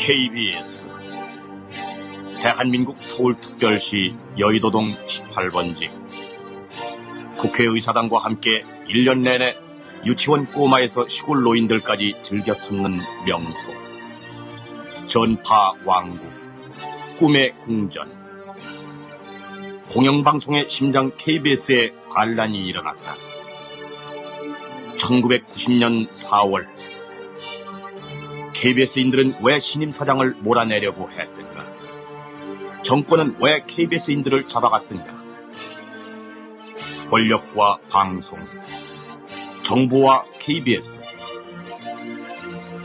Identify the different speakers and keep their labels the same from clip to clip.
Speaker 1: KBS 대한민국 서울특별시 여의도동 18번지 국회의사당과 함께 1년 내내 유치원 꼬마에서 시골 노인들까지 즐겨 찾는 명소 전파 왕국 꿈의 궁전 공영방송의 심장 KBS에 반란이 일어났다. 1990년 4월 KBS인들은 왜 신임사장을 몰아내려고 했던가? 정권은 왜 KBS인들을 잡아갔던가? 권력과 방송, 정부와 KBS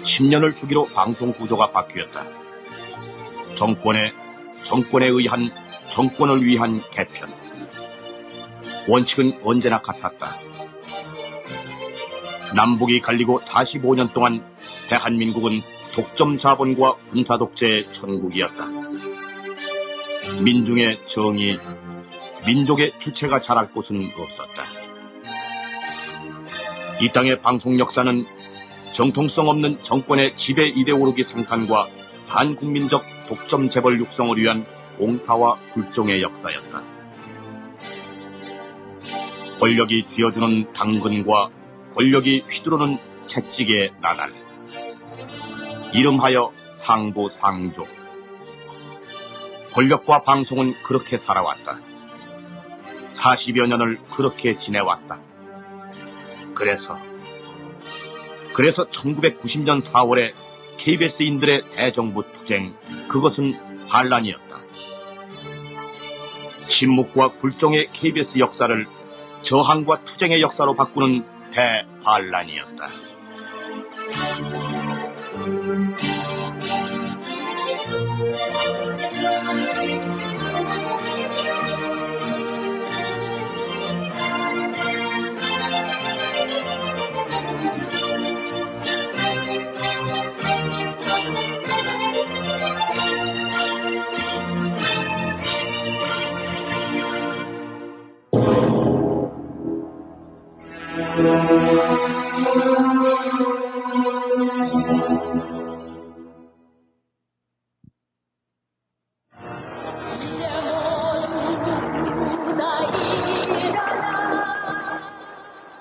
Speaker 1: 10년을 주기로 방송 구조가 바뀌었다. 정권을 위한 개편 원칙은 언제나 같았다. 남북이 갈리고 45년 동안 대한민국은 독점 자본과 군사 독재의 천국이었다. 민중의 정의, 민족의 주체가 자랄 곳은 없었다. 이 땅의 방송 역사는 정통성 없는 정권의 지배 이데올로기 생산과 반국민적 독점 재벌 육성을 위한 공사와 굴종의 역사였다. 권력이 쥐어주는 당근과 권력이 휘두르는 채찍의 나날. 이름하여 상부상조. 권력과 방송은 그렇게 살아왔다. 40여 년을 그렇게 지내왔다. 그래서 1990년 4월에 KBS인들의 대정부 투쟁, 그것은 반란이었다. 침묵과 굴종의 KBS 역사를 저항과 투쟁의 역사로 바꾸는 대반란이었다.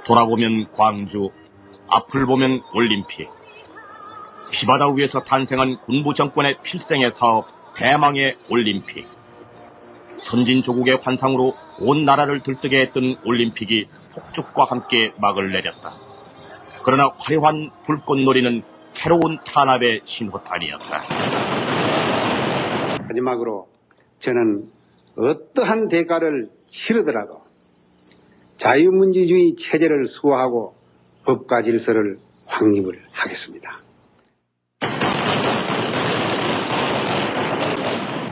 Speaker 1: 돌아보면 광주, 앞을 보면 올림픽. 피바다 위에서 탄생한 군부 정권의 필생의 사업, 대망의 올림픽. 선진 조국의 환상으로 온 나라를 들뜨게 했던 올림픽이 폭죽과 함께 막을 내렸다. 그러나 화려한 불꽃놀이는 새로운 탄압의 신호탄이었다.
Speaker 2: 마지막으로 저는 어떠한 대가를 치르더라도 자유민주주의 체제를 수호하고 법과 질서를 확립을 하겠습니다.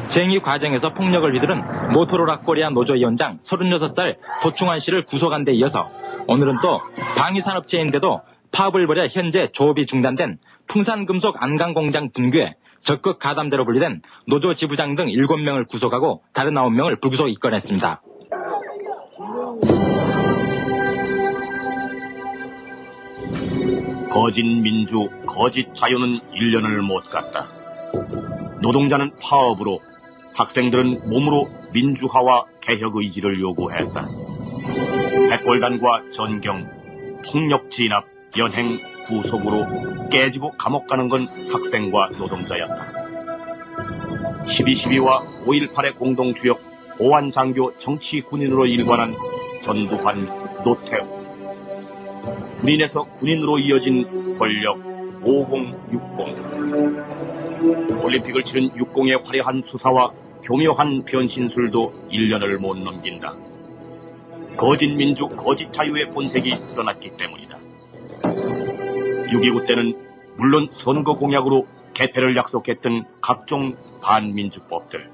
Speaker 3: 쟁의 과정에서 폭력을 휘두른 모토로라 코리아 노조위원장 36살 도충환 씨를 구속한 데 이어서 오늘은 또 방위산업체인데도 파업을 벌여 현재 조업이 중단된 풍산금속 안강공장 분규에 적극 가담자로 분리된 노조 지부장 등 7명을 구속하고 다른 9명을 불구속 입건했습니다.
Speaker 1: 거짓 민주, 거짓 자유는 1년을 못 갔다. 노동자는 파업으로, 학생들은 몸으로 민주화와 개혁 의지를 요구했다. 백골단과 전경, 폭력 진압, 연행, 구속으로 깨지고 감옥 가는 건 학생과 노동자였다. 12.12와 5.18의 공동주역, 보안장교 정치 군인으로 일관한 전두환, 노태우. 군인에서 군인으로 이어진 권력 5060. 올림픽을 치른 60의 화려한 수사와 교묘한 변신술도 1년을 못 넘긴다. 거짓 민주, 거짓 자유의 본색이 드러났기 때문이다. 6.29 때는 물론 선거 공약으로 개폐를 약속했던 각종 반민주법들.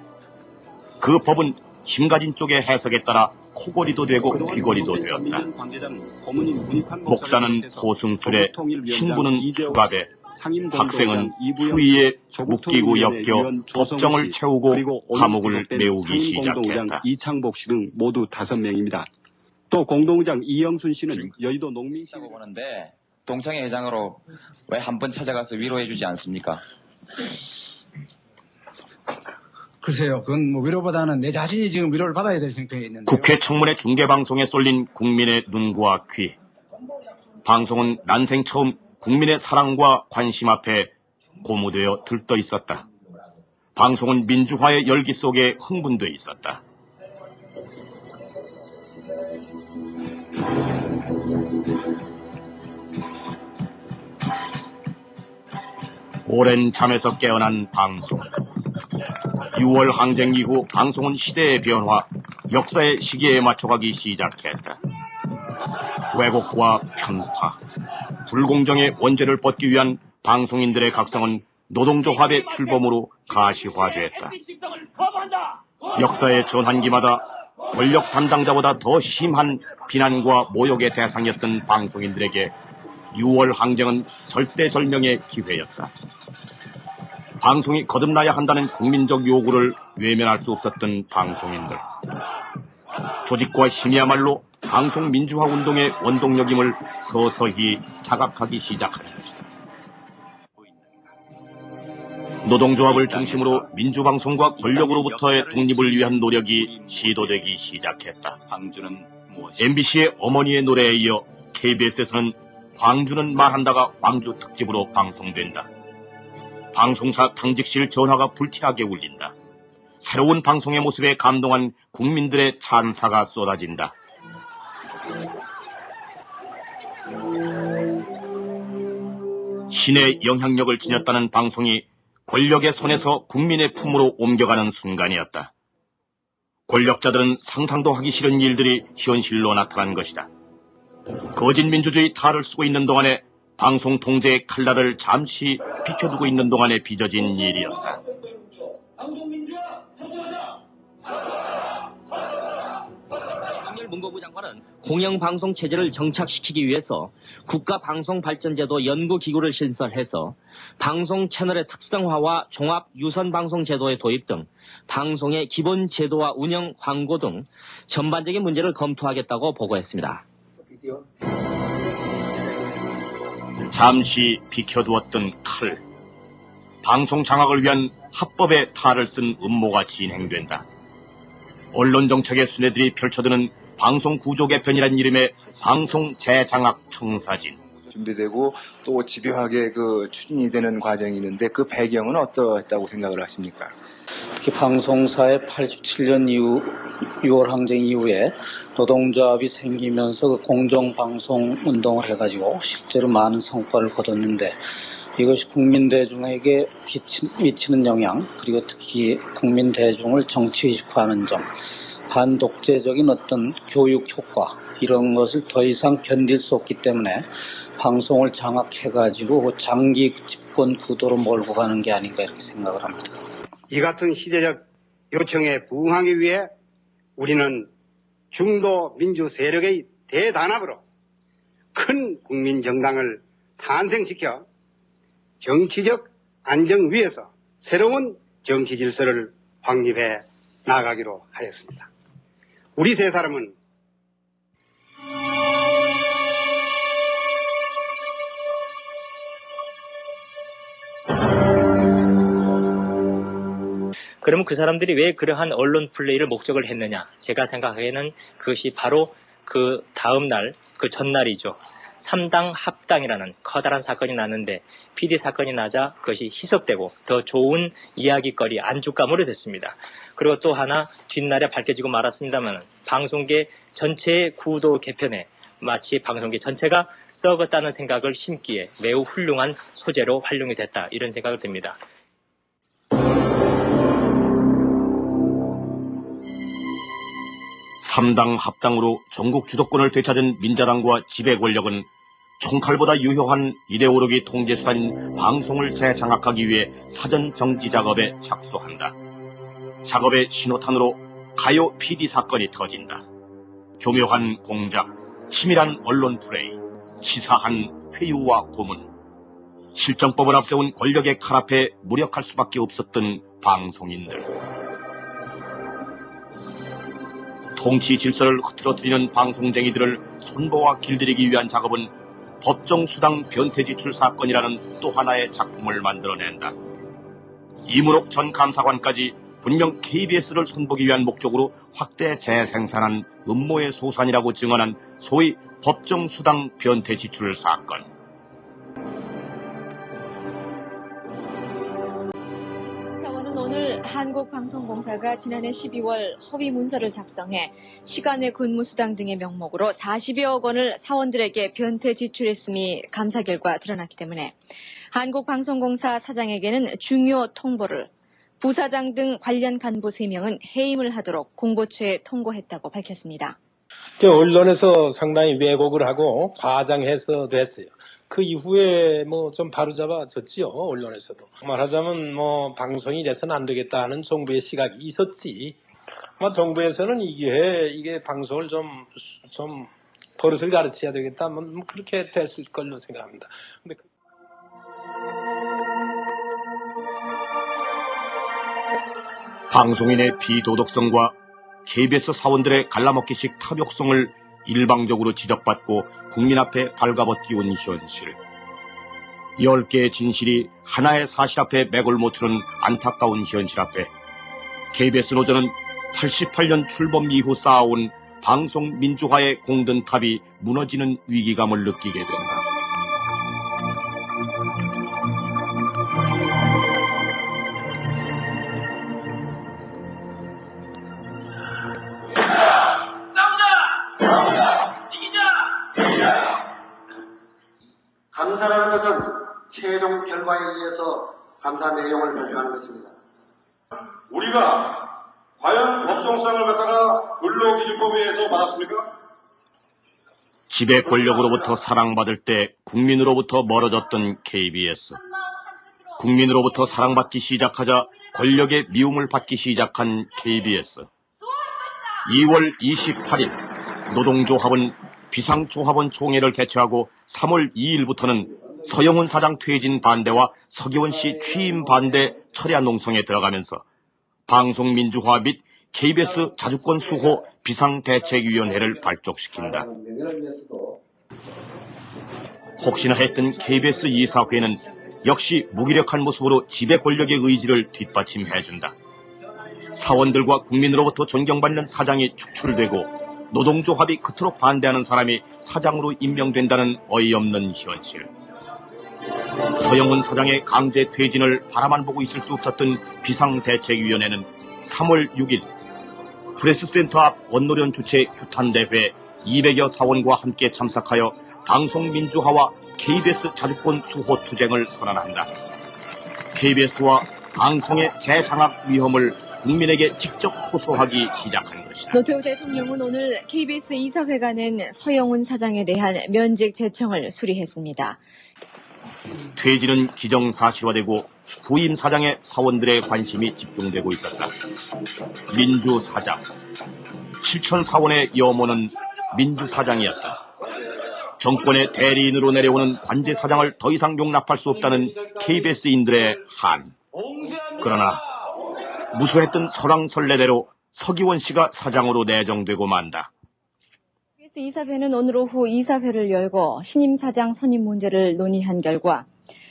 Speaker 1: 그 법은 힘가진 쪽의 해석에 따라 코골이도 되고 귀걸이도 되었다. 목사는 호승술에 신부는 수갑에 학생은 수위에 묶이고 엮여 법정을 채우고 감옥을 메우기 시작했다.
Speaker 4: 이창복 씨 등 모두 5명입니다. 또 공동장 이영순 씨는 여의도 농민시라고
Speaker 5: 보는데 동창회 회장으로 왜 한 번 찾아가서 위로해주지 않습니까?
Speaker 6: 글쎄요, 그건 뭐 위로보다는 내 자신이 지금 위로를 받아야 될 상태에 있는데.
Speaker 1: 국회 청문회 중계방송에 쏠린 국민의 눈과 귀. 방송은 난생 처음 국민의 사랑과 관심 앞에 고무되어 들떠 있었다. 방송은 민주화의 열기 속에 흥분돼 있었다. 오랜 잠에서 깨어난 방송. 6월 항쟁 이후 방송은 시대의 변화, 역사의 시기에 맞춰가기 시작했다. 왜곡과 편파, 불공정의 원죄를 벗기 위한 방송인들의 각성은 노동조합의 출범으로 가시화됐다. 역사의 전환기마다 권력 담당자보다 더 심한 비난과 모욕의 대상이었던 방송인들에게 6월 항쟁은 절대절명의 기회였다. 방송이 거듭나야 한다는 국민적 요구를 외면할 수 없었던 방송인들. 조직과 힘이야말로 방송 민주화 운동의 원동력임을 서서히 자각하기 시작한 것이다. 노동조합을 중심으로 민주방송과 권력으로부터의 독립을 위한 노력이 시도되기 시작했다. MBC의 어머니의 노래에 이어 KBS에서는 광주는 말한다가 광주 특집으로 방송된다. 방송사 당직실 전화가 불티나게 울린다. 새로운 방송의 모습에 감동한 국민들의 찬사가 쏟아진다. 신의 영향력을 지녔다는 방송이 권력의 손에서 국민의 품으로 옮겨가는 순간이었다. 권력자들은 상상도 하기 싫은 일들이 현실로 나타난 것이다. 거짓 민주주의 탈을 쓰고 있는 동안에 방송 통제의 칼날을 잠시 비켜두고 있는 동안에 빚어진 일이었다.
Speaker 7: 박영렬 문고부 장관은 공영방송 체제를 정착시키기 위해서 국가방송발전제도 연구기구를 신설해서 방송 채널의 특성화와 종합 유선방송 제도의 도입 등 방송의 기본 제도와 운영, 광고 등 전반적인 문제를 검토하겠다고 보고했습니다.
Speaker 1: 잠시 비켜두었던 칼. 방송 장악을 위한 합법의 탈을 쓴 음모가 진행된다. 언론 정책의 수뇌들이 펼쳐드는 방송 구조 개편이란 이름의 방송 재장악 청사진.
Speaker 8: 준비되고 또 집요하게 추진이 되는 과정이 있는데 그 배경은 어떠했다고 생각을 하십니까?
Speaker 9: 특히 방송사의 87년 이후 6월 항쟁 이후에 노동조합이 생기면서 그 공정방송 운동을 해가지고 실제로 많은 성과를 거뒀는데 이것이 국민대중에게 미치는 영향, 그리고 특히 국민대중을 정치의식화하는 점, 반독재적인 어떤 교육 효과, 이런 것을 더 이상 견딜 수 없기 때문에 방송을 장악해가지고 장기 집권 구도로 몰고 가는 게 아닌가 이렇게 생각을 합니다.
Speaker 2: 이 같은 시대적 요청에 부응하기 위해 우리는 중도 민주 세력의 대단합으로 큰 국민정당을 탄생시켜 정치적 안정 위에서 새로운 정치 질서를 확립해 나가기로 하였습니다. 우리 세 사람은
Speaker 10: 그러면 그 사람들이 왜 그러한 언론 플레이를 목적을 했느냐? 제가 생각하기에는 그것이 바로 그 다음 날, 그 전날이죠. 3당 합당이라는 커다란 사건이 났는데 PD 사건이 나자 그것이 희석되고 더 좋은 이야기거리, 안주감으로 됐습니다. 그리고 또 하나 뒷날에 밝혀지고 말았습니다만 방송계 전체의 구도 개편에 마치 방송계 전체가 썩었다는 생각을 심기에 매우 훌륭한 소재로 활용이 됐다. 이런 생각이 듭니다.
Speaker 1: 삼당 합당으로 전국 주도권을 되찾은 민자당과 지배 권력은 총칼보다 유효한 이데올로기 통제수단인 방송을 재장악하기 위해 사전 정지 작업에 착수한다. 작업의 신호탄으로 가요 PD 사건이 터진다. 교묘한 공작, 치밀한 언론 플레이, 치사한 회유와 고문, 실정법을 앞세운 권력의 칼 앞에 무력할 수밖에 없었던 방송인들. 통치 질서를 흐트러뜨리는 방송쟁이들을 손보아 길들이기 위한 작업은 법정수당 변태지출 사건이라는 또 하나의 작품을 만들어낸다. 이문옥 전 감사관까지 분명 KBS를 손보기 위한 목적으로 확대 재생산한 음모의 소산이라고 증언한 소위 법정수당 변태지출 사건.
Speaker 11: 사원은 오늘 한국방송공사가 지난해 12월 허위 문서를 작성해 시간의 근무수당 등의 명목으로 40여억 원을 사원들에게 변태 지출했음이 감사 결과 드러났기 때문에 한국방송공사 사장에게는 중요 통보를, 부사장 등 관련 간부 3명은 해임을 하도록 공보처에 통고했다고 밝혔습니다.
Speaker 12: 언론에서 상당히 왜곡을 하고 과장해서도 했어요. 그 이후에 좀 바로잡아졌지요, 언론에서도. 말하자면 방송이 돼서는 안 되겠다는 정부의 시각이 있었지. 정부에서는 이게 방송을 좀 버릇을 가르쳐야 되겠다. 그렇게 됐을 걸로 생각합니다. 근데
Speaker 1: 방송인의 비도덕성과 KBS 사원들의 갈라먹기식 탐욕성을 일방적으로 지적받고 국민 앞에 발가벗기운 현실. 10개의 진실이 하나의 사실 앞에 맥을 못 추는 안타까운 현실 앞에 KBS 노조는 88년 출범 이후 쌓아온 방송 민주화의 공든탑이 무너지는 위기감을 느끼게 된다.
Speaker 2: 감사라는 것은 최종 결과에 의해서 감사 내용을 발표하는 것입니다.
Speaker 13: 우리가 과연 법정성을 갖다가 근로기준법에 의해서 받았습니까?
Speaker 1: 지배 권력으로부터 사랑받을 때 국민으로부터 멀어졌던 KBS. 국민으로부터 사랑받기 시작하자 권력의 미움을 받기 시작한 KBS. 2월 28일 노동조합은 비상조합원 총회를 개최하고 3월 2일부터는 서영훈 사장 퇴진 반대와 서기원 씨 취임 반대 철야 농성에 들어가면서 방송민주화 및 KBS 자주권 수호 비상대책위원회를 발족시킨다. 혹시나 했던 KBS 이사회는 역시 무기력한 모습으로 지배 권력의 의지를 뒷받침해준다. 사원들과 국민으로부터 존경받는 사장이 축출되고 노동조합이 그토록 반대하는 사람이 사장으로 임명된다는 어이없는 현실. 서영훈 사장의 강제 퇴진을 바라만 보고 있을 수 없었던 비상대책위원회는 3월 6일 프레스센터 앞 원노련 주최 규탄대회 200여 사원과 함께 참석하여 방송민주화와 KBS 자주권 수호 투쟁을 선언한다. KBS와 방송의 재장악 위험을 국민에게 직접 호소하기 시작한 것이다.
Speaker 11: 노태우 대통령은 오늘 KBS 이사회가 낸 서영훈 사장에 대한 면직 제청을 수리했습니다.
Speaker 1: 퇴진은 기정사실화되고 후임 사장의 사원들의 관심이 집중되고 있었다. 민주사장. 7천 사원의 염원은 민주사장이었다. 정권의 대리인으로 내려오는 관제사장을 더 이상 용납할 수 없다는 KBS인들의 한. 그러나 무수했던 설왕설래대로 서기원 씨가 사장으로 내정되고 만다.
Speaker 11: KBS 이사회는 오늘 오후 이사회를 열고 신임 사장 선임 문제를 논의한 결과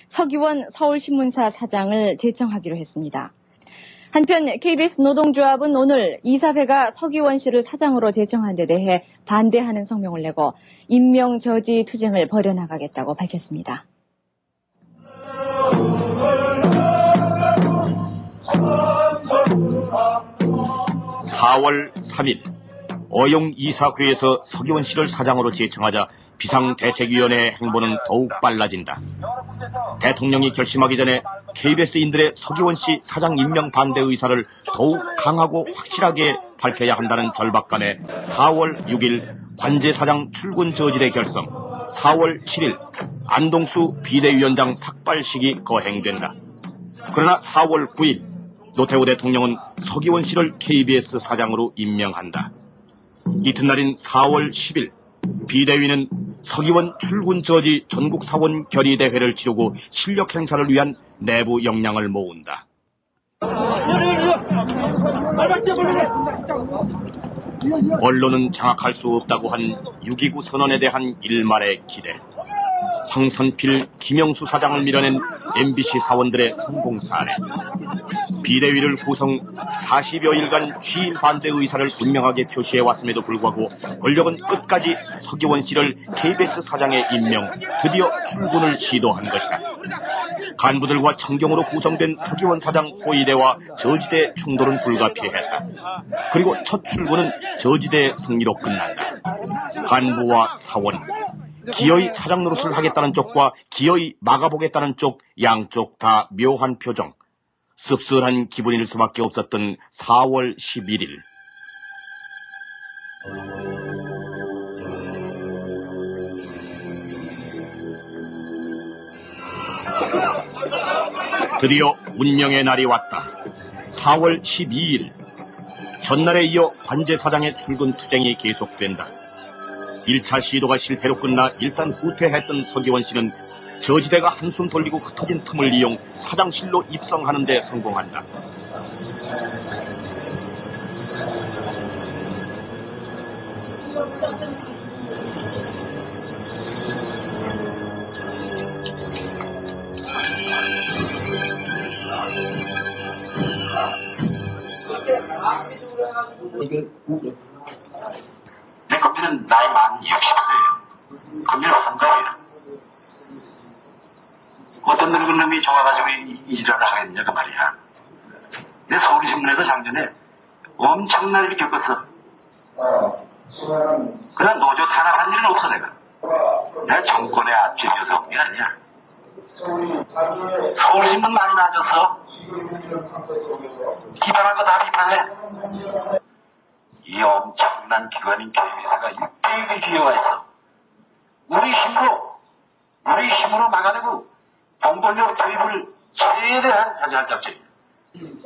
Speaker 11: 서기원 서울신문사 사장을 제청하기로 했습니다. 한편 KBS 노동조합은 오늘 이사회가 서기원 씨를 사장으로 제청한 데 대해 반대하는 성명을 내고 임명 저지 투쟁을 벌여나가겠다고 밝혔습니다.
Speaker 1: 4월 3일 어용 이사회에서 서기원 씨를 사장으로 제청하자 비상대책위원회의 행보는 더욱 빨라진다. 대통령이 결심하기 전에 KBS인들의 서기원 씨 사장 임명 반대 의사를 더욱 강하고 확실하게 밝혀야 한다는 절박감에 4월 6일 관제사장 출근 저질의 결성, 4월 7일 안동수 비대위원장 삭발식이 거행된다. 그러나 4월 9일 노태우 대통령은 서기원 씨를 KBS 사장으로 임명한다. 이튿날인 4월 10일 비대위는 서기원 출근 저지 전국 사원 결의대회를 치르고 실력 행사를 위한 내부 역량을 모은다. 언론은 장악할 수 없다고 한 6.29 선언에 대한 일말의 기대. 황선필, 김영수 사장을 밀어낸 MBC 사원들의 성공 사례. 비대위를 구성 40여일간 취임 반대 의사를 분명하게 표시해왔음에도 불구하고 권력은 끝까지 서기원 씨를 KBS 사장에 임명, 드디어 출근을 시도한 것이다. 간부들과 청경으로 구성된 서기원 사장 호위대와 저지대 충돌은 불가피했다. 그리고 첫 출근은 저지대 승리로 끝난다. 간부와 사원, 기어이 사장 노릇을 하겠다는 쪽과 기어이 막아보겠다는 쪽, 양쪽 다 묘한 표정. 씁쓸한 기분일 수밖에 없었던 4월 11일. 드디어 운명의 날이 왔다. 4월 12일. 전날에 이어 관제 사장의 출근 투쟁이 계속된다. 1차 시도가 실패로 끝나 일단 후퇴했던 서기원 씨는 저지대가 한숨 돌리고 흩어진 틈을 이용 사장실로 입성하는 데 성공한다.
Speaker 14: 내 커피는 나이 만 60세예요. 커피는 한가해요. 어떤 늙은 놈이 좋아가지고 이 지랄을 하겠냐 그 말이야. 내 서울신문에서 작년에 엄청난 일을 겪었어. 그냥 노조 탄압한 일은 없어 내가. 내가 정권의 앞질려서 온 게 아니야. 서울신문 많이 나아졌어. 비판할 거 다 비판해. 이 엄청난 기관인 KBS가 일대의 기여가 있어. 우리 힘으로 막아내고 공권력 투입을 최대한 자제할 작전이야.
Speaker 13: 지금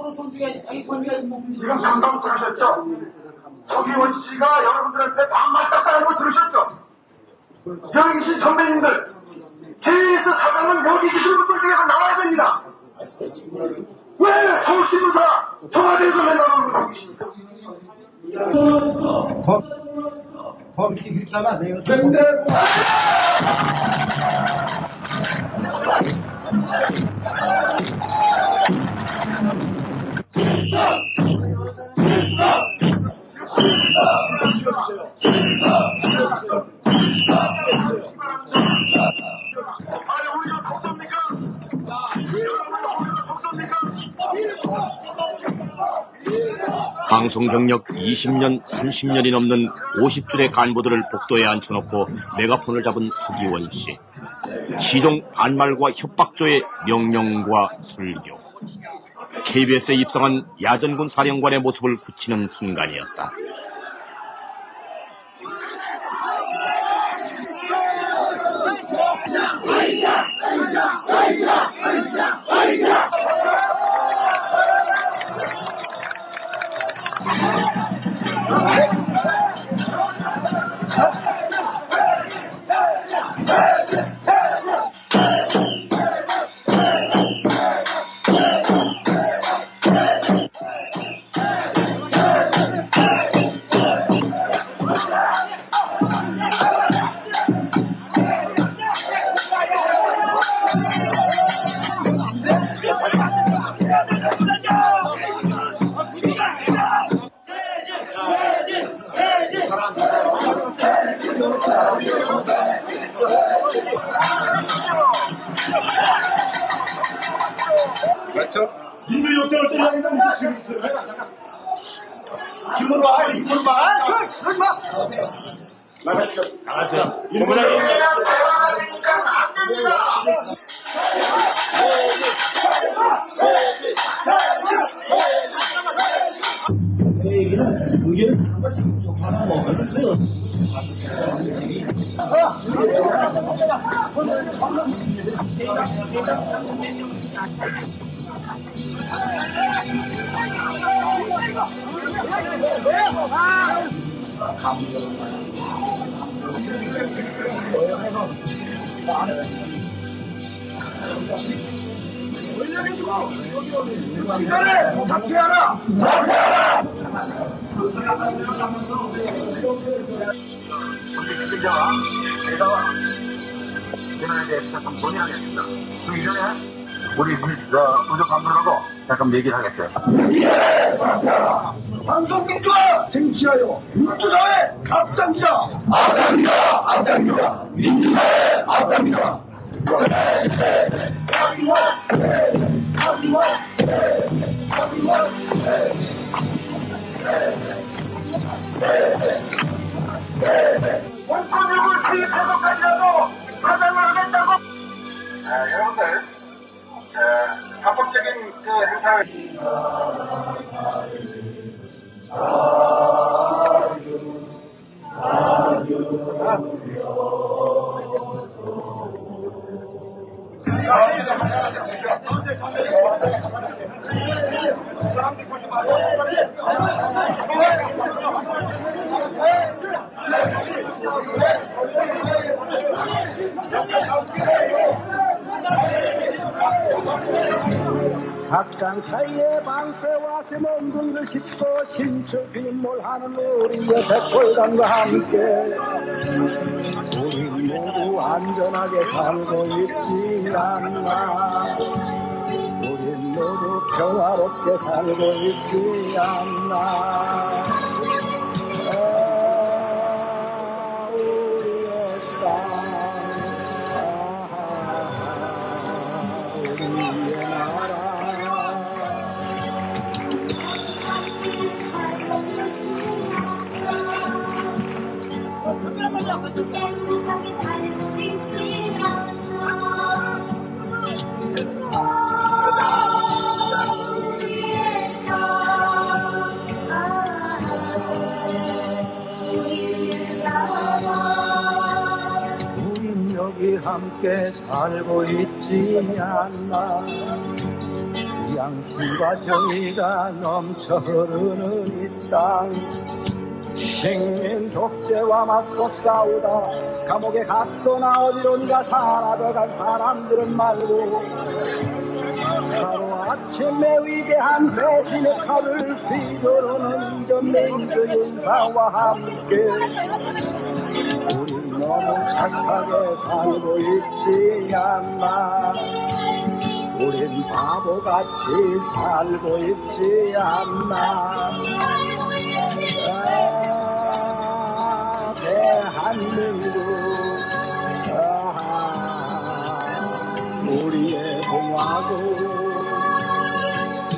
Speaker 13: 방금 들으셨죠? 서기원 씨가 여러분들한테 반말 땄다는 거 들으셨죠? 여기 계신 선배님들, KBS 사장은 여기 계시는 분들 중에서 나와야 됩니다. 왜 서울신문사 청와대에서 맨날 오는 거 계십니까?
Speaker 6: 그렇게 하면 안 돼요.
Speaker 1: 방송 경력 20년, 30년이 넘는 50줄의 간부들을 복도에 앉혀놓고 메가폰을 잡은 서기원 씨. 시종 반말과 협박조의 명령과 설교. KBS에 입성한 야전군 사령관의 모습을 굳히는 순간이었다.
Speaker 13: 그렇죠? 민주 요청을 떼려니까 지금 와, 이걸 봐. 그러지 마. 나가시죠. 나가세요. 본부장님.
Speaker 15: 얘기는 의견을 한 번씩 하나 먹으면
Speaker 13: 이전에 사퇴하라! 우리 기자와 제가 재난에 대해서 좀 논의하겠습니다. 그 이전에 우리 부족 간부들하고 잠깐 얘기를 하겠어요. 예, 사퇴하라! 방송민주화 쟁취하여 민주사회 앞장이자 앞장입니다. 민주사회 앞장입니다. 원권력을 투입해서까지라도 파장을 하겠다고. 여러분들 합법적인 그 행사를
Speaker 15: 각장 차이의 방패와 쇠몽둥이를 싣고 신철 빈몰하는 우리의 백골단과 함께 우리 모두 안전하게 살고 있지 않나. 우리 모두 평화롭게 살고 있지 않나. 우리의 땅, 우리의 나라. 우린 여기 함께 살고 있지 않나. 양심과 정의가 넘쳐 흐르는 이 땅. 식민 독재와 맞서 싸우다 감옥에 갔거나 어디론가 사라져간 사람들은 말고 하루아침에 위대한 배신의 칼을 휘두르는 인민주 인사와 함께 우린 너무 착하게 살고 있지 않나. 우린 바보같이 살고 있지 않나. 대한민국 우리의 공화국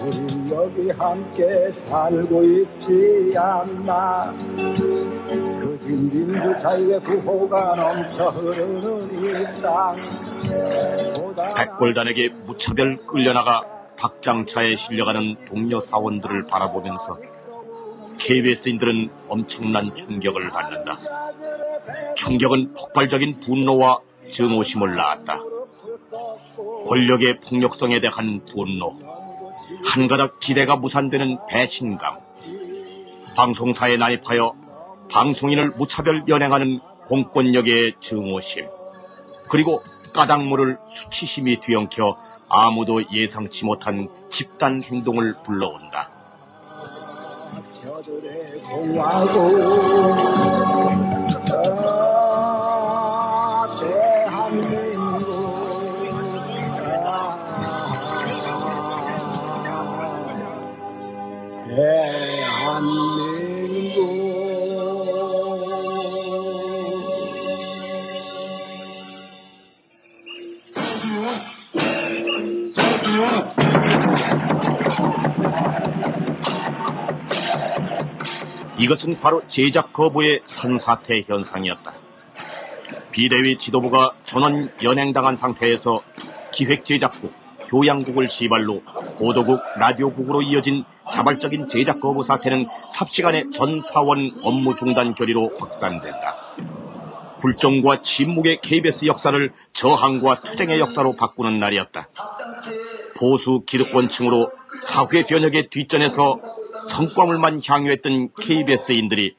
Speaker 15: 우린 여기 함께 살고 있지 않나. 거진 민주자유의 구호가 넘쳐 흐르는 이 땅.
Speaker 1: 백골단에게 무차별 끌려나가 박장차에 실려가는 동료 사원들을 바라보면서 KBS인들은 엄청난 충격을 받는다. 충격은 폭발적인 분노와 증오심을 낳았다. 권력의 폭력성에 대한 분노, 한가닥 기대가 무산되는 배신감, 방송사에 난입하여 방송인을 무차별 연행하는 공권력의 증오심, 그리고 까닭모를 수치심이 뒤엉켜 아무도 예상치 못한 집단 행동을 불러온다.
Speaker 15: 저들의 공화국 대한민국
Speaker 1: 이것은 바로 제작 거부의 선사태 현상이었다. 비대위 지도부가 전원 연행당한 상태에서 기획제작국, 교양국을 시발로 보도국, 라디오국으로 이어진 자발적인 제작 거부 사태는 삽시간에 전 사원 업무 중단 결의로 확산된다. 굴종과 침묵의 KBS 역사를 저항과 투쟁의 역사로 바꾸는 날이었다. 보수 기득권층으로 사회 변혁의 뒷전에서 성과물만 향유했던 KBS인들이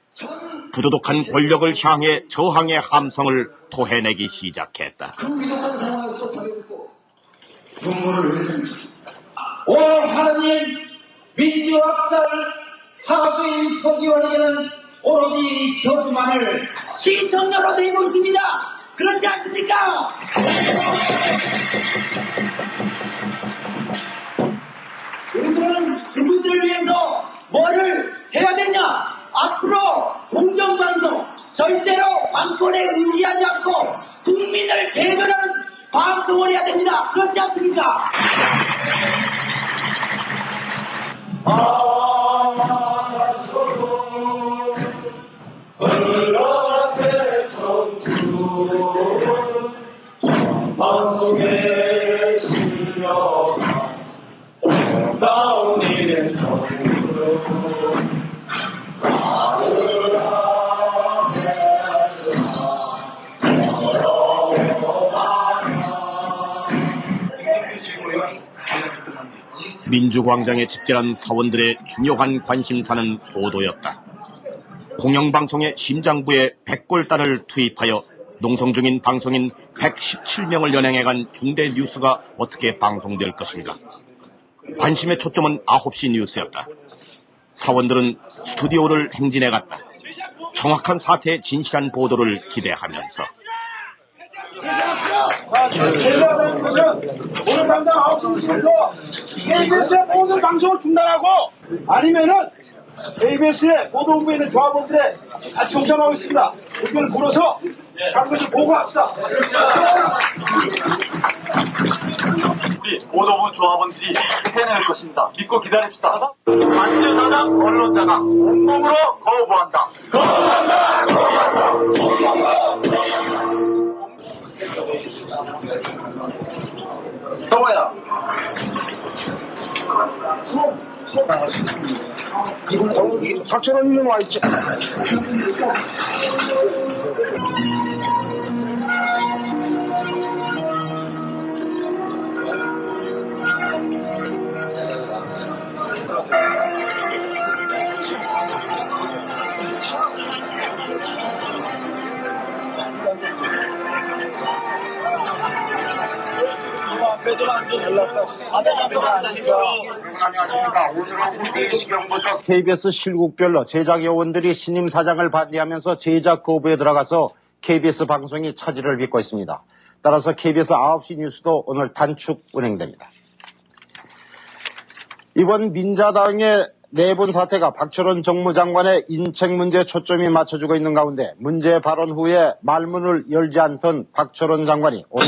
Speaker 1: 부도덕한 권력을 향해 저항의 함성을 토해내기 시작했다.
Speaker 15: 오 하나님, 민주화 역사를 하수인 서기원에게는 오로지 교주만을 시청자로 되고 있습니다. 그렇지 않습니까? 우리들은 그분들을 위해서 뭐를 해야 되냐? 앞으로 공정방송, 절대로 왕권에 의지하지 않고 국민을 대변하는 방송을 해야 됩니다. 그렇지 않습니까? 방송에 실려 나온 일의
Speaker 1: 민주광장에 집결한 사원들의 중요한 관심사는 보도였다. 공영방송의 심장부에 100골단을 투입하여 농성 중인 방송인 117명을 연행해간 중대 뉴스가 어떻게 방송될 것인가. 관심의 초점은 9시 뉴스였다. 사원들은 스튜디오를 행진해갔다. 정확한 사태의 진실한 보도를 기대하면서.
Speaker 15: 제대하는 것은 오늘 당장 9시 KBS의 모든 방송을 중단하고 아니면은 KBS의 보도본부에 있는 조합원들의 같이 공감하고 있습니다. 의견을 물어서 각 것을 보고합시다.
Speaker 13: 우리 보도본 조합원들이 해낼 것입니다. 믿고 기다립시다. 안전사장 언론자가 온몸으로 거부한다. 거부한다.
Speaker 15: 동호야. 이분 박철원님 와 있지.
Speaker 16: 안녕하십니까. 오늘 오후 4시경부터 KBS 실국별로 제작 요원들이 신임 사장을 반대하면서 제작 거부에 들어가서 KBS 방송이 차질을 빚고 있습니다. 따라서 KBS 9시 뉴스도 오늘 단축 운행됩니다. 이번 민자당의 내분 사태가 박철원 정무장관의 인책 문제에 초점이 맞춰지고 있는 가운데 문제 발언 후에 말문을 열지 않던 박철원 장관이 오늘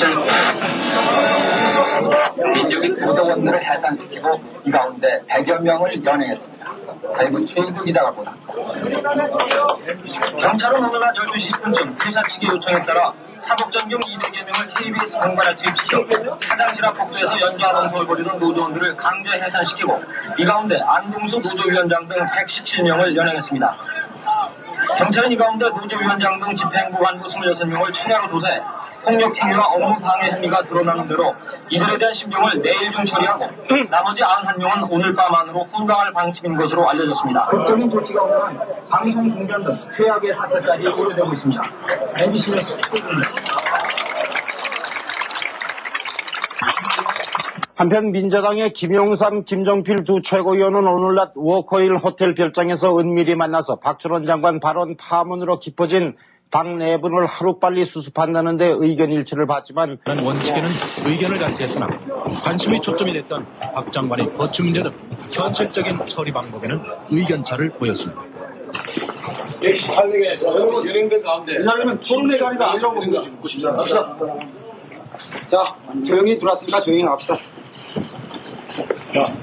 Speaker 17: 민주주의 보도원들을 해산시키고 이 가운데 100여 명을 연행했습니다. 사회부 최인구 기자가 보도합니다.
Speaker 18: 경찰은 오늘 낮 12시 10분쯤 회사 측의 요청에 따라 사법전경 200여 명을 KBS 본관에 투입시켜 사장실 앞 복도에서 연주하는 걸 벌이던 노조원들을 강제 해산시키고 이 가운데 안동수 노조위원장 등 117명을 연행했습니다. 경찰은 이 가운데 노조위원장 등 집행부 간부 26명을 청야로 조사해 폭력 행위와 업무 방해 행위가 드러나는 대로 이들에 대한 심정을 내일 중 처리하고 나머지 91명은 오늘 밤 안으로 훈방할 방침인 것으로 알려졌습니다.
Speaker 17: 법적인 조치가 오면 방송 중단 등 최악의 사태까지 우려되고 있습니다. MBC는
Speaker 16: 한편 민자당의 김용삼, 김정필 두 최고위원은 오늘 낮 워커힐 호텔 별장에서 은밀히 만나서 박철원 장관 발언 파문으로 깊어진 당 내분을 하루빨리 수습한다는 데 의견 일치를 봤지만
Speaker 19: 원칙에는 의견을 같이 했으나 관심이 초점이 됐던 박 장관의 거취 문제 등 현실적인 처리 방법에는 의견차를 보였습니다.
Speaker 15: 118명의 여러분 연행된 가운데 이 자리는 토론의 자리가 아니라고 봅니다. 갑시다. 자, 조용히 들어왔으니까 조용히 나갑시다. 자.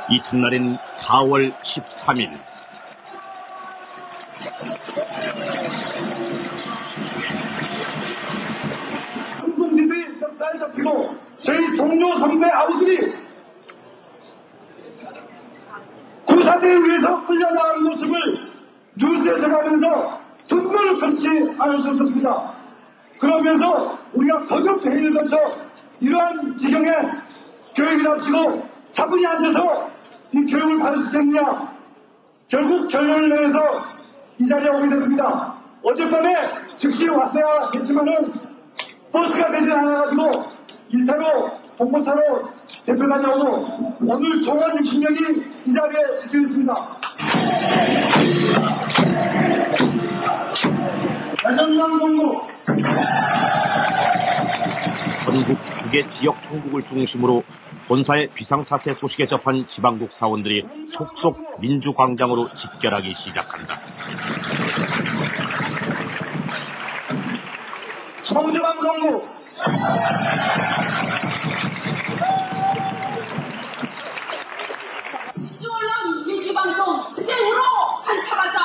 Speaker 1: 이튿날인 4월 13일.
Speaker 15: 한국민들이 역사에 잡히고 저희 동료 선배 아우들이 구사대에 의해서 끌려나가는 모습을 뉴스에서 가면서 눈물을 끊지 않을 수 없었습니다. 그러면서 우리가 거듭 회의를 거쳐 이러한 지경에 교육을 합치고 차분히 앉아서 이 교육을 받을 수 있겠느냐. 결국 결론을 내서 이 자리에 오게 됐습니다. 어젯밤에 즉시 왔어야 했지만은 버스가 되지 않아가지고 1차로 봉고차로 대표단이 오고 오늘 총원 60명이 이 자리에 집중했습니다. 대전방송국
Speaker 1: 전국 2개 지역 총국을 중심으로 본사의 비상사태 소식에 접한 지방국 사원들이 속속 민주광장으로 집결하기 시작한다.
Speaker 15: 청주방송국
Speaker 20: 민주언론 민주방송 투쟁으로 관찰하자.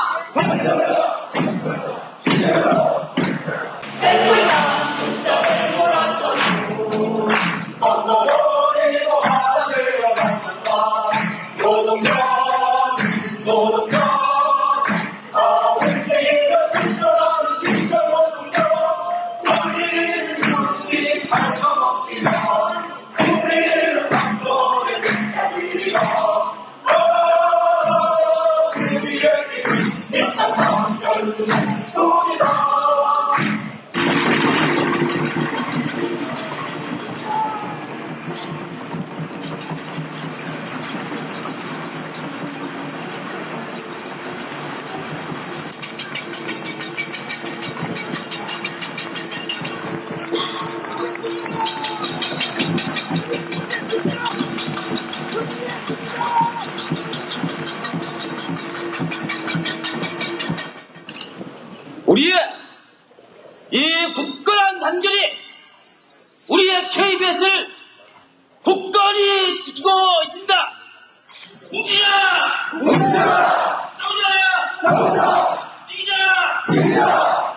Speaker 18: 우리의 이 굳건한 단결이 우리의 KBS를 굳건히 지키고 있습니다. 뭉치자! 뭉치자! 싸우자! 싸우자! 이기자! 이기자!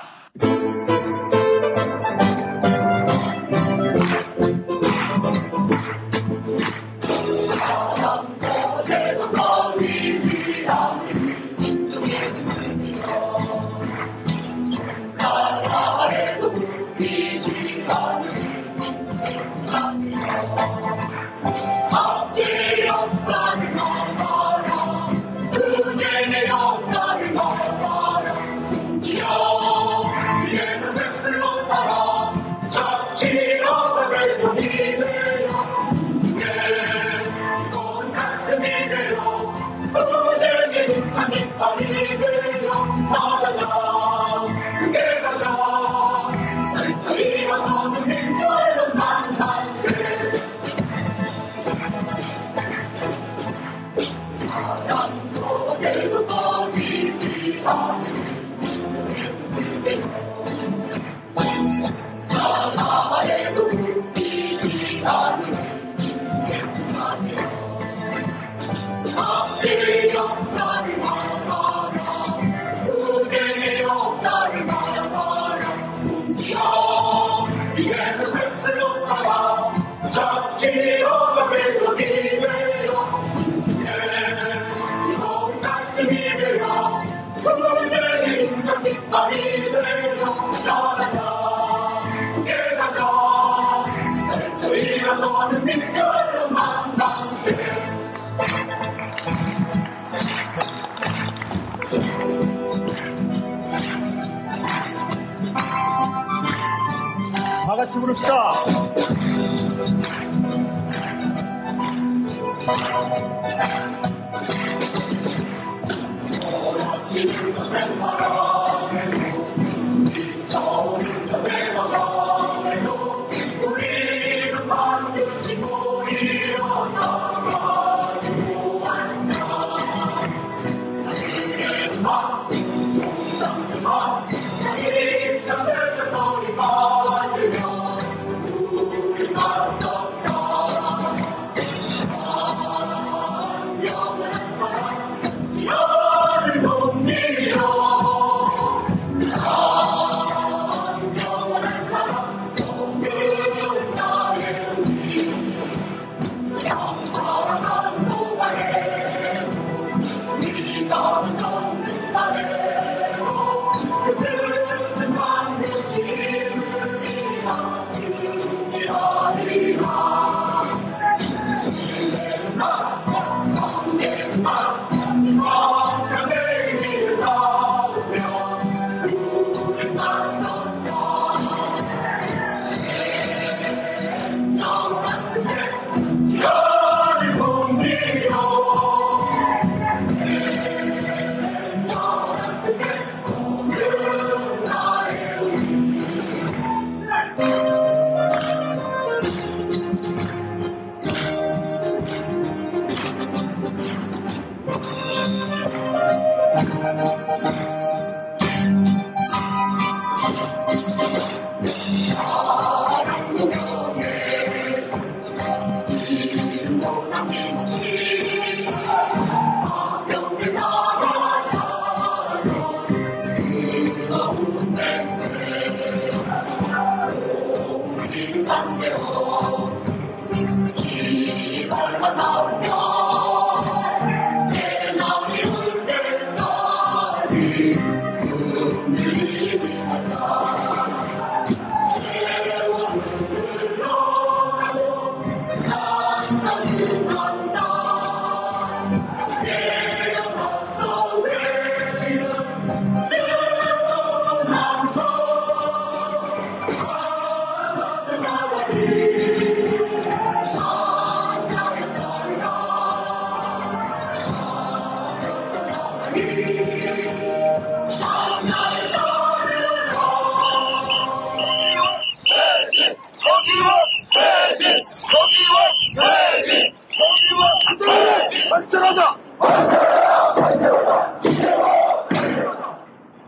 Speaker 15: 다 같이 부릅시다.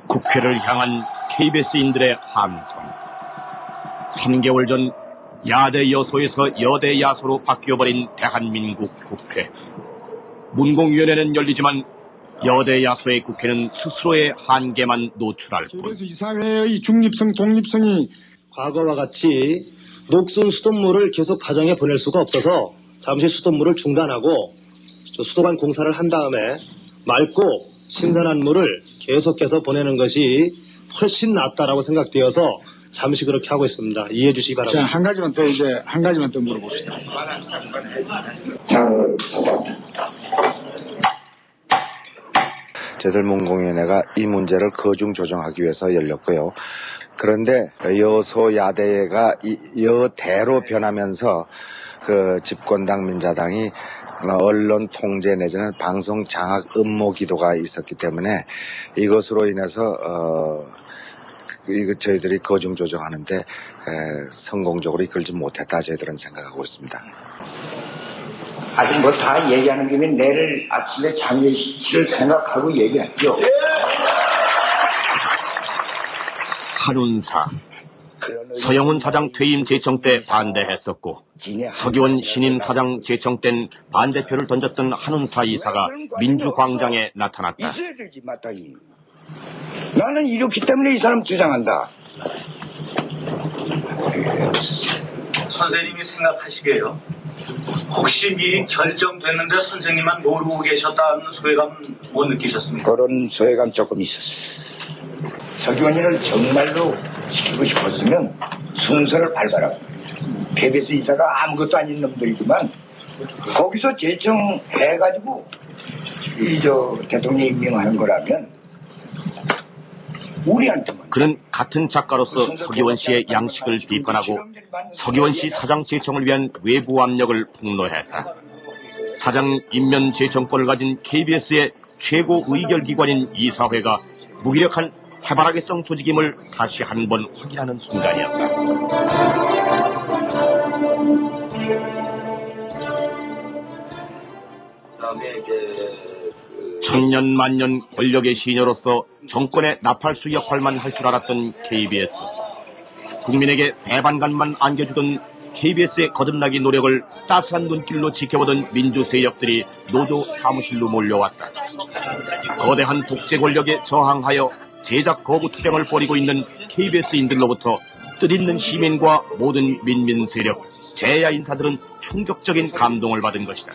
Speaker 1: 국회를 향한 KBS인들의 함성. 3개월 전 야대 여소에서 여대 야소로 바뀌어버린 대한민국 국회. 문공위원회는 열리지만 여대 야소의 국회는 스스로의 한계만 노출할 뿐.
Speaker 15: 그래서 이사회의 중립성, 독립성이
Speaker 21: 과거와 같이 녹슨 수돗물을 계속 가정에 보낼 수가 없어서 잠시 수돗물을 중단하고 수도관 공사를 한 다음에 맑고 신선한 물을 계속해서 보내는 것이 훨씬 낫다라고 생각되어서 잠시 그렇게 하고 있습니다. 이해해 주시기 바랍니다.
Speaker 15: 자, 한 가지만 더 물어봅시다.
Speaker 22: 저희들 문공위원회가 이 문제를 거중 조정하기 위해서 열렸고요. 그런데 여소야대가 여대로 변하면서 그 집권당 민자당이 언론 통제 내지는 방송 장악 음모 기도가 있었기 때문에 이것으로 인해서 저희들이 거중 조정하는데 성공적으로 이끌지 못했다 저희들은 생각하고 있습니다.
Speaker 17: 아직 뭐 다 얘기하는 김에 내일 아침에 장례식을 생각하고 얘기하죠.
Speaker 1: 한운사. 서영훈 사장 퇴임 제청 때 반대했었고 서기원 신임 사장 제청 땐 반대표를 던졌던 한운사 이사가 민주광장에 나타났다.
Speaker 17: 있어야 되지 마땅히. 나는 이렇기 때문에 이 사람 주장한다.
Speaker 18: 선생님이 생각하시게요. 혹시 미리 결정됐는데 선생님만 모르고 계셨다는 소외감 못 느끼셨습니까?
Speaker 17: 그런 소외감 조금 있었어요. 서기원이를 정말로 시키고 싶었으면 순서를 밟아라. KBS 이사가 아무것도 아닌 놈들이지만 거기서 제청해가지고 대통령 임명하는 거라면 우리한테만.
Speaker 1: 그는 같은 작가로서 서기원 씨의 양식을 비판하고 서기원 씨 사장 제청을 위한 외부 압력을 폭로했다. 사장 임면 제청권을 가진 KBS의 최고 의결기관인 이사회가 무기력한 해바라기성 조직임을 다시 한번 확인하는 순간이었다. 천년만년 권력의 시녀로서 정권의 나팔수 역할만 할 줄 알았던 KBS. 국민에게 배반감만 안겨주던 KBS의 거듭나기 노력을 따스한 눈길로 지켜보던 민주 세력들이 노조 사무실로 몰려왔다. 거대한 독재 권력에 저항하여 제작 거부 투쟁을 벌이고 있는 KBS인들로부터 뜻있는 시민과 모든 민민 세력, 재야 인사들은 충격적인 감동을 받은 것이다.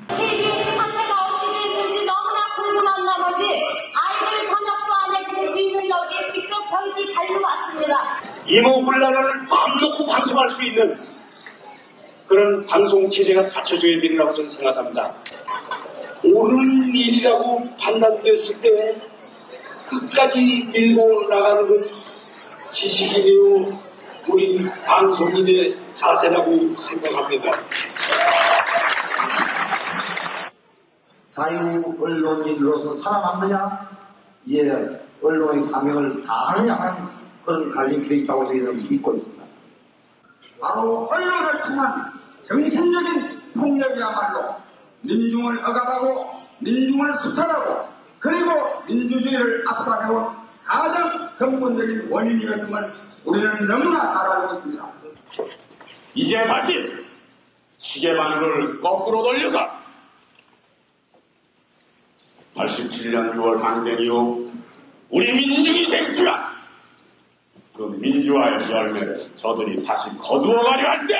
Speaker 20: KBS 사태가 어찌 됐는지 너무나 궁금한 나머지 아이들 저녁도 안 해줄 수 있는 여기에 직접 저희들 달려왔습니다.
Speaker 15: 이모군란을 마음 놓고 방송할 수 있는 그런 방송 체제가 갖춰져야 된다고 저는 생각합니다. 옳은 일이라고 판단됐을 때 끝까지 밀고 나가는 것 지식인이요 우리 방송인의 자세라고 생각합니다.
Speaker 17: 자유 언론인으로서 살아남느냐, 이제 언론의 사명을 다하느냐 하는 그런 갈림도 있다고 저희는 믿고 있습니다. 바로 언론을 통한 정신적인 폭력이야말로 민중을 억압하고 민중을 수탈하고 그리고 민주주의를 압살해온 가장 근본적인 원인이라는 걸 우리는 너무나 잘 알고 있습니다.
Speaker 15: 이제 다시 시계마누를 거꾸로 돌려서
Speaker 3: 87년 6월 항쟁 이후 우리 민중이 쟁취한 그 민주화의 열매를 저들이 다시 거두어가려 할 때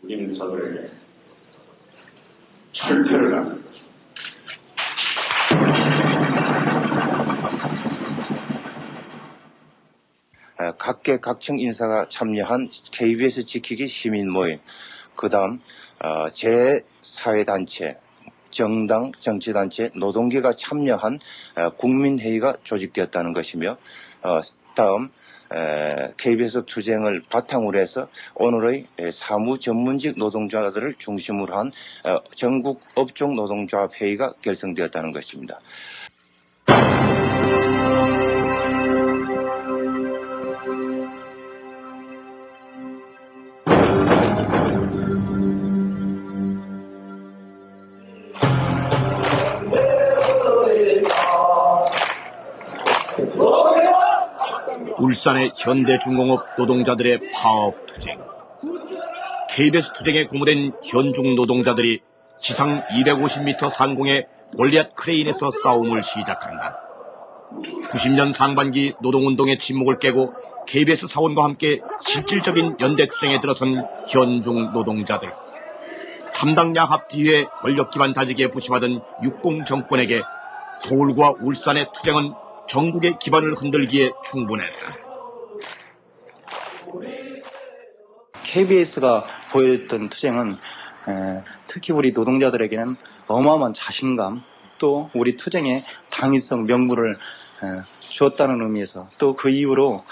Speaker 3: 우리는 저들에게 철퇴를 하는 것입니다.
Speaker 4: 각계 각층 인사가 참여한 KBS 지키기 시민 모임, 그 다음 제사회단체, 정당, 정치단체, 노동계가 참여한 국민회의가 조직되었다는 것이며 다음 KBS 투쟁을 바탕으로 해서 오늘의 사무 전문직 노동자들을 중심으로 한 전국 업종 노동조합 회의가 결성되었다는 것입니다.
Speaker 1: 울산의 현대중공업 노동자들의 파업 투쟁. KBS 투쟁에 고무된 현중 노동자들이 지상 250m 상공의 골리앗 크레인에서 싸움을 시작한다. 90년 상반기 노동운동의 침묵을 깨고 KBS 사원과 함께 실질적인 연대투쟁에 들어선 현중 노동자들. 3당 야합 뒤에 권력기반 다지기에 부심하던 육공 정권에게 서울과 울산의 투쟁은 전국의 기반을 흔들기에 충분했다.
Speaker 9: KBS가 보여줬던 투쟁은 특히 우리 노동자들에게는 어마어마한 자신감, 또 우리 투쟁의 당위성, 명분을 주었다는 의미에서, 또 그 이후로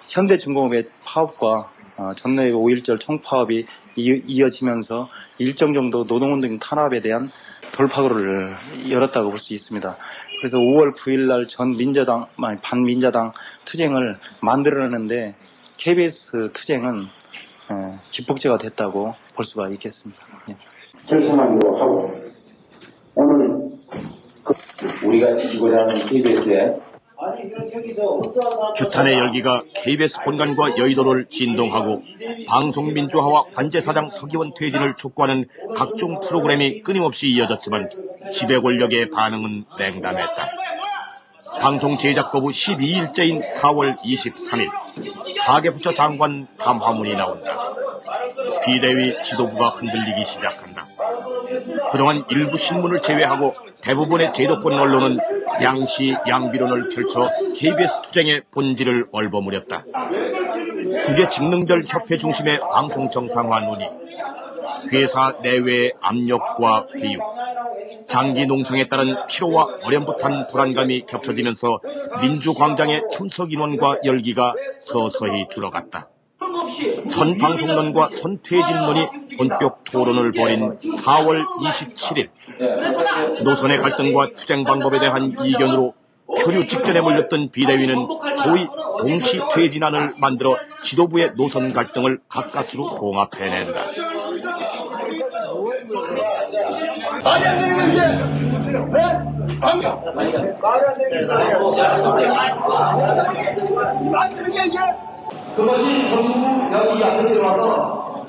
Speaker 9: 현대중공업의 파업과 전내외 5.1절 총파업이 이어지면서 일정 정도 노동운동 탄압에 대한 돌파구를 열었다고 볼 수 있습니다. 그래서 5월 9일 날 반민자당 투쟁을 만들어내는데 KBS 투쟁은 기폭제가 됐다고 볼 수가 있겠습니다. 예.
Speaker 23: 결선하기로 하고 오늘 우리가 지키고자 하는 KBS에
Speaker 1: 규탄의 열기가 KBS 본관과 여의도를 진동하고 방송민주화와 관제사장 서기원 퇴진을 촉구하는 각종 프로그램이 끊임없이 이어졌지만 지배 권력의 반응은 냉담했다. 방송 제작 거부 12일째인 4월 23일 4개 부처 장관 담화문이 나온다. 비대위 지도부가 흔들리기 시작한다. 그동안 일부 신문을 제외하고 대부분의 제도권 언론은 양시 양비론을 펼쳐 KBS 투쟁의 본질을 얼버무렸다. 국외 직능별 협회 중심의 방송 정상화 논의, 회사 내외의 압력과 회유, 장기 농성에 따른 피로와 어렴풋한 불안감이 겹쳐지면서 민주광장의 참석 인원과 열기가 서서히 줄어갔다. 선방송론과 선퇴진론이 본격 토론을 벌인 4월 27일 노선의 갈등과 투쟁 방법에 대한 이견으로 표류 직전에 몰렸던 비대위는 소위 동시퇴진안을 만들어 지도부의 노선 갈등을 가까스로 봉합해낸다.
Speaker 15: 그것이 전부 여기 앞에 들어와서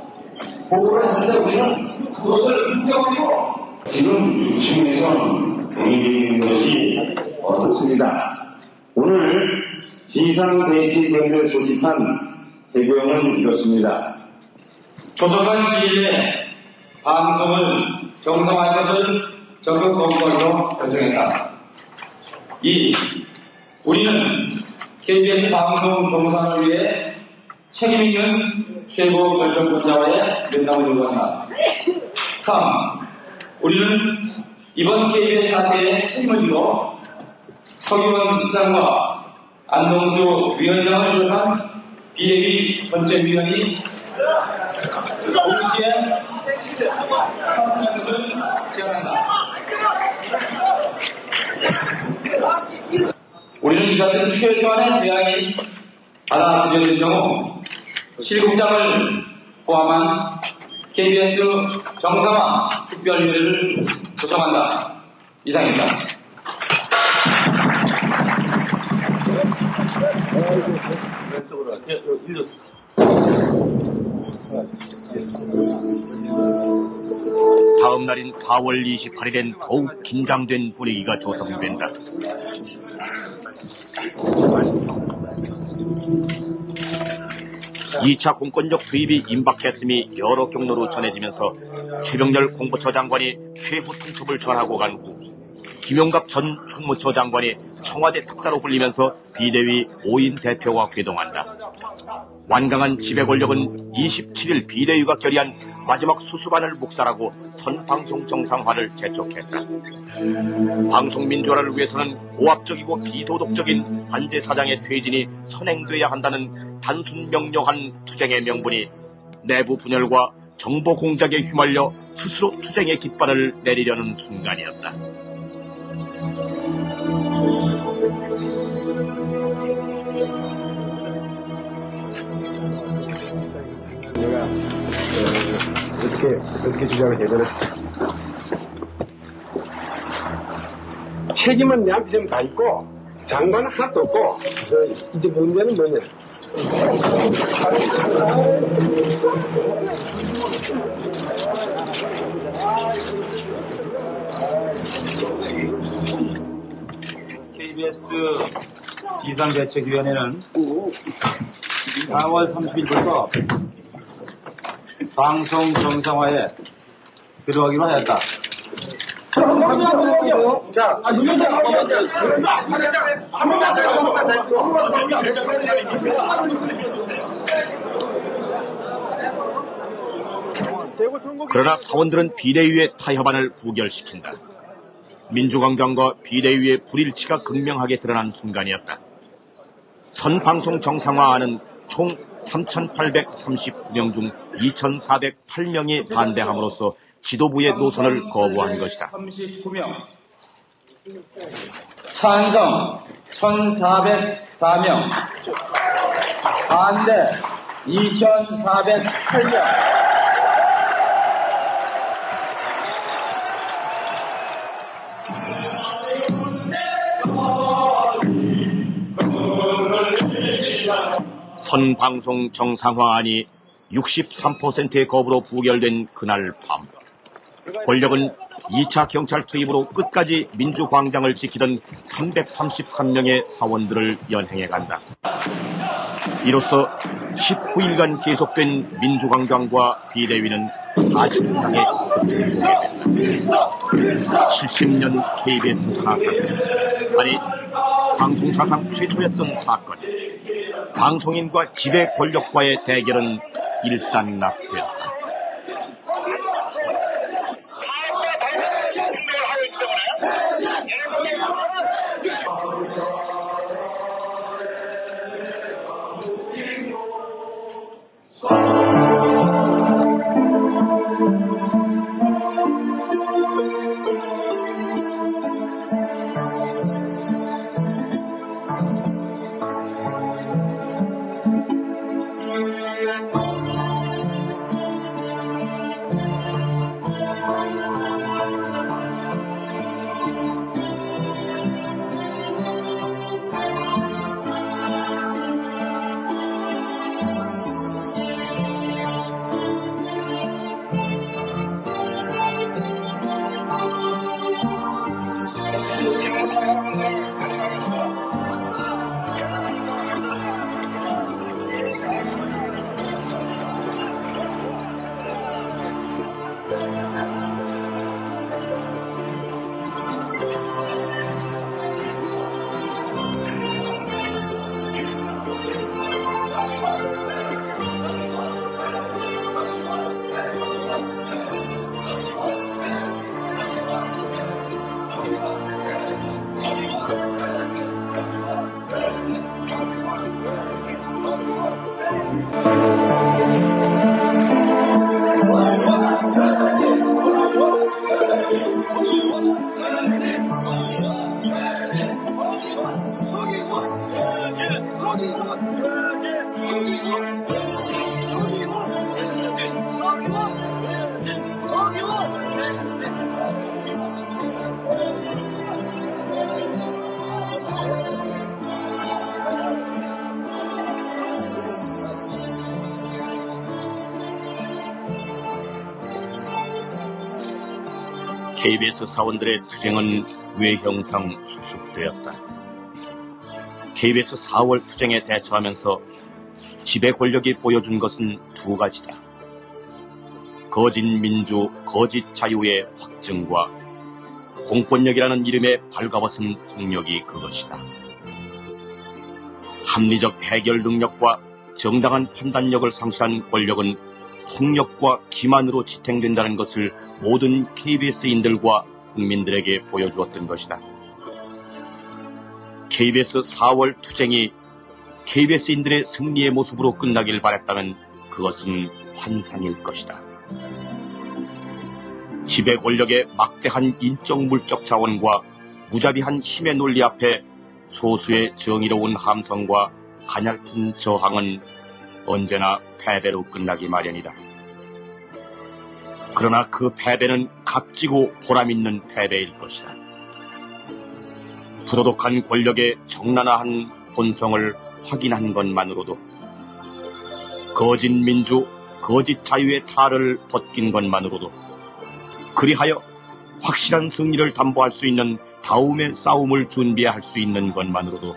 Speaker 15: 보고를 하는데 우리는 그것을 인정하고 지금 유치원에서는 동의되는 것이 어떻습니다. 오늘 지상대치경을 조직한 대구형은 이렇습니다.
Speaker 18: 조정한 시일에 방송을 정상화할 것을 적극 검토하기로 결정했다. 2. 우리는 KBS 방송 정상을 위해 책임 있는 최고 결정권자와의 면담을 요구한다. 3. 우리는 이번 KBS 사태에 책임을 지고 서기원 수장과 안동수 위원장을 비롯한 비대위 전체 위원이 동시에 참여하는 것을 제안한다. 우리는 이 같은 최소한의 제안이 받아들여질 경우 실국장을 포함한 KBS 정상화 특별위원회를 구성한다. 이상입니다.
Speaker 1: 다음 다음 날인 4월 28일엔 더욱 긴장된 분위기가 조성된다. 2차 공권력 투입이 임박했음이 여러 경로로 전해지면서 최병렬 공보처 장관이 최후 통첩을 전하고 간 후 김용갑 전 총무처 장관이 청와대 특사로 불리면서 비대위 5인 대표와 회동한다. 완강한 지배 권력은 27일 비대위가 결의한 마지막 수수반을 묵살하고 선방송 정상화를 재촉했다. 방송민주화를 위해서는 고압적이고 비도덕적인 관제 사장의 퇴진이 선행돼야 한다는 단순 명료한 투쟁의 명분이 내부 분열과 정보 공작에 휘말려 스스로 투쟁의 깃발을 내리려는 순간이었다.
Speaker 2: 내가 어떻게 주장을 해야 책임은 내한테 지금 다 있고 장관은 하나도 없고 이제 문제는 뭐냐.
Speaker 5: KBS 비상대책위원회는 4월 30일부터 방송 정상화에 들어가기로 하였다.
Speaker 1: 그러나 사원들은 비대위의 타협안을 부결시킨다. 민주광장과 비대위의 불일치가 극명하게 드러난 순간이었다. 선방송 정상화안은 총 3,839명 중 2,408명이 반대함으로써 지도부의 노선을 거부한 것이다.
Speaker 5: 39명, 찬성 1,404명, 반대 2,408명.
Speaker 1: 선방송 정상화안이 63%의 거부로 부결된 그날 밤, 권력은 2차 경찰 투입으로 끝까지 민주광장을 지키던 333명의 사원들을 연행해간다. 이로써 19일간 계속된 민주광장과 비대위는 사실상의 끝을 보게 된다. 70년 KBS 사상, 아니 방송사상 최초였던 사건, 방송인과 지배 권력과의 대결은 일단락되었다. KBS 사원들의 투쟁은 외형상 수습되었다. KBS 4월 투쟁에 대처하면서 지배 권력이 보여준 것은 두 가지다. 거짓 민주, 거짓 자유의 확증과 공권력이라는 이름의 발가벗은 폭력이 그것이다. 합리적 해결 능력과 정당한 판단력을 상실한 권력은 폭력과 기만으로 지탱된다는 것을 모든 KBS인들과 국민들에게 보여주었던 것이다. KBS 4월 투쟁이 KBS인들의 승리의 모습으로 끝나길 바랬다면 그것은 환상일 것이다. 지배 권력의 막대한 인적 물적 자원과 무자비한 힘의 논리 앞에 소수의 정의로운 함성과 가냘픈 저항은 언제나 패배로 끝나기 마련이다. 그러나 그 패배는 값지고 보람있는 패배일 것이다. 부도덕한 권력의 정난화한 본성을 확인한 것만으로도, 거짓 민주, 거짓 자유의 탈을 벗긴 것만으로도, 그리하여 확실한 승리를 담보할 수 있는 다음의 싸움을 준비할 수 있는 것만으로도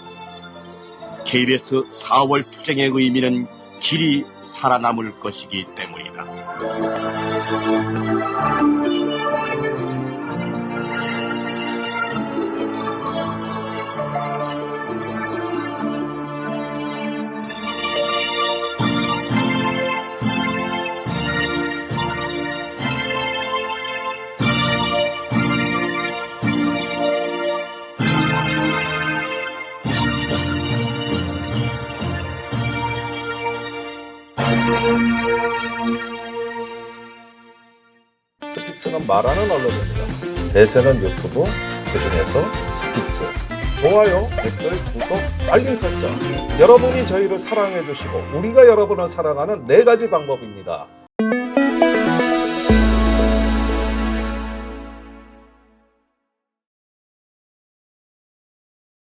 Speaker 1: KBS 4월 투쟁의 의미는 길이 살아남을 것이기 때문이다.
Speaker 7: 스픽스는 말하는 언론입니다. 대세는 유튜브, 그중에서 스픽스. 좋아요, 댓글, 구독, 알림 설정. 여러분이 저희를 사랑해 주시고 우리가 여러분을 사랑하는 4가지 방법입니다.